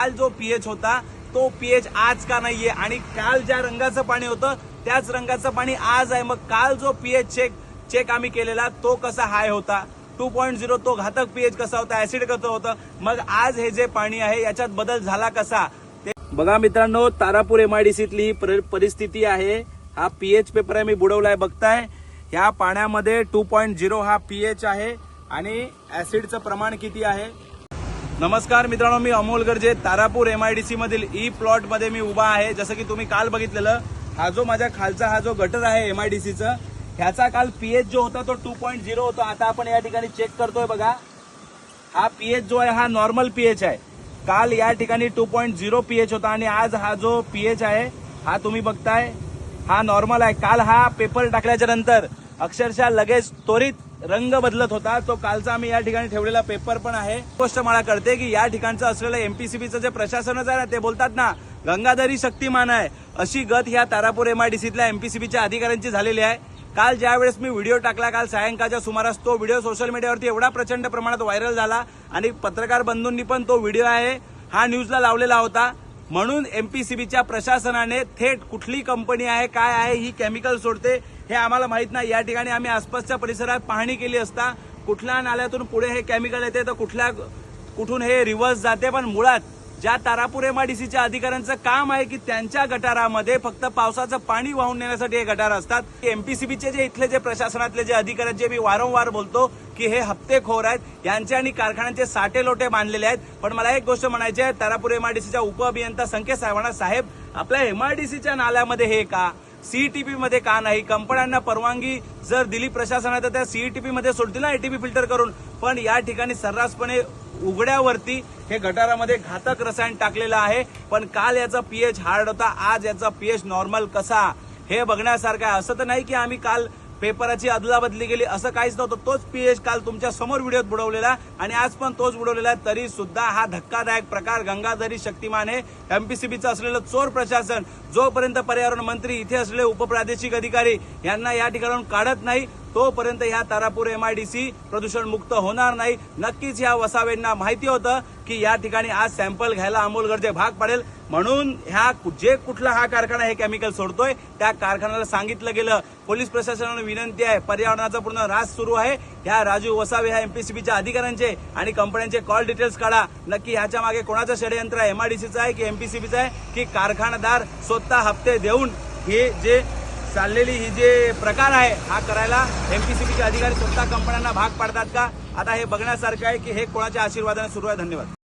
काल जो पीएच होता तो पीएच आज का नाहीये आणि काल ज्या रंगाचं पाणी होतं त्याच रंगाचं पाणी आज आहे। मग काल जो पीएच चेक आम्ही केलेला तो कसा हाय होता, 2.0 तो घातक पीएच कसा होता, ऍसिड कसं होतं, मग आज हे जे पाणी आहे याच्यात बदल झाला कसा ते बघा मित्रांनो। तारापूर एमआयडीसीतली ही परिस्थिती आहे। हा पीएच पेपर आहे, मी बुडवलाय बघताय। ह्या पाण्यामध्ये 2.0 हा पीएच आहे आणि ऍसिडचं प्रमाण किती आहे। नमस्कार मित्रांनो, मी अमोल गर्जे तारापूर एमआयडीसी मधील ई प्लॉट मध्ये मी उभा आहे। जसं की तुम्ही काल बघितलेलं, हा जो माझ्या खालचा हा जो गटर आहे एमआयडीसीचा, ह्याचा काल पीएच जो होता तो 2.0 होता। आता आपण या ठिकाणी चेक करतोय बघा, हा पीएच जो आहे हा नॉर्मल पीएच आहे। काल या ठिकाणी 2.0 पीएच होता आणि आज हा जो पीएच आहे हा तुम्ही बघताय हा नॉर्मल आहे। काल हा पेपर टाकल्याच्या नंतर अक्षरशः लगेच त्वरित रंग बदलत होता। तो कालचा आम्ही या ठिकाणी ठेवलेला पेपर पण आहे। गोष्ट मला कळते की या ठिकाणचं असलेलं एमपीसीबीचं जे प्रशासनच आहे ना, ते बोलतात ना गंगाधरी शक्तिमान आहे, अशी गत ह्या तारापूर एमआयडीसीतल्या एमपीसीबीच्या अधिकाऱ्यांची झालेली आहे। काल ज्या वेळेस मी व्हिडिओ टाकला, काल सायंकाळच्या सुमारास तो व्हिडिओ सोशल मीडियावरती एवढा प्रचंड प्रमाणात व्हायरल झाला आणि पत्रकार बंधूंनी पण तो व्हिडिओ आहे हा न्यूजला लावलेला होता। म्हणून एमपीसीबीच्या प्रशासनाने थेट कुठली कंपनी आहे, काय आहे, ही केमिकल सोडते हे आम्हाला माहित नाही। या ठिकाणी आम्ही आसपासच्या परिसरात पाहणी केली असता कुठल्या नाल्यातून पुढे हे केमिकल येते तर कुठून हे रिव्हर्स जाते। पण मुळात ज्या तारापूर एमआयडीसीच्या अधिकाऱ्यांचं काम आहे की त्यांच्या गटारामध्ये फक्त पावसाचं पाणी वाहून नेण्यासाठी हे गटार असतात। एमपीसीबीचे जे इथले जे प्रशासनातले जे अधिकारी आहेत, जे मी वारंवार बोलतो की हे हप्तेखोर आहेत, यांचे आणि कारखान्यांचे साठे लोटे बांधलेले आहेत। पण मला एक गोष्ट म्हणायची आहे, तारापूर एमआयडीसीच्या उपअभियंता संकेत साहेबांना, साहेब आपल्या एमआयडीसीच्या नाल्यामध्ये हे का, सीईटीपी मध्ये का नाही, कंपन्यांना परवानगी जर दिली प्रशासनाने तर त्या सीईटीपी मध्ये सोडतील ना एटीपी फिल्टर करून। पण या ठिकाणी सर्रासपणे उघड्यावरती हे गटारामध्ये घातक रसायन टाकलेलं आहे। पण काल याचा पीएच हार्ड होता, आज याचा पीएच नॉर्मल कसा हे बघण्यासारखं आहे। असं तर नाही की आम्ही काल पेपराची अदलाबदली केली, असं काहीच नव्हतं। तोच पीएच काल तुमच्या समोर व्हिडिओत बुडवलेला आणि आज पण तोच बुडवलेला, तरी सुद्धा हा धक्कादायक प्रकार गंगाधरी शक्तिमान आहे। एमपीसीबीचं असलेलं चोर प्रशासन जोपर्यंत पर्यावरण मंत्री, इथे असलेले उपप्रादेशिक अधिकारी यांना या ठिकाणाहून काढत नाही तोपर्यंत ह्या तारापूर एमआयडीसी प्रदूषण मुक्त होणार नाही। नक्कीच ह्या वसावेंना माहिती होतं की या ठिकाणी आज सॅम्पल घ्यायला अमोल गर्जे भाग पडेल, म्हणून जे कुठला हा कारखाना हे केमिकल सोडतोय त्या कारखान्याला सांगितलं गेलं। पोलीस प्रशासनाने विनंती आहे, पर्यावरणाचा पूर्ण ऱ्हास सुरू आहे। ह्या राजू वसावे ह्या एमपीसीबीच्या अधिकाऱ्यांचे आणि कंपन्यांचे कॉल डिटेल्स काढा। नक्की ह्याच्या मागे कोणाचं षडयंत्र आहे, एमआयडीसीचं आहे की एमपीसीबीचं आहे की कारखानदार स्वतः हप्ते देऊन हे जे चाललेली ही जे प्रकार आहे हा करायला एमपीसीबीचे अधिकारी स्वतः कंपन्यांना भाग पाडतात का? आता हे बघण्यासारखं आहे की हे कोणाच्या आशीर्वादाने सुरू आहे। धन्यवाद।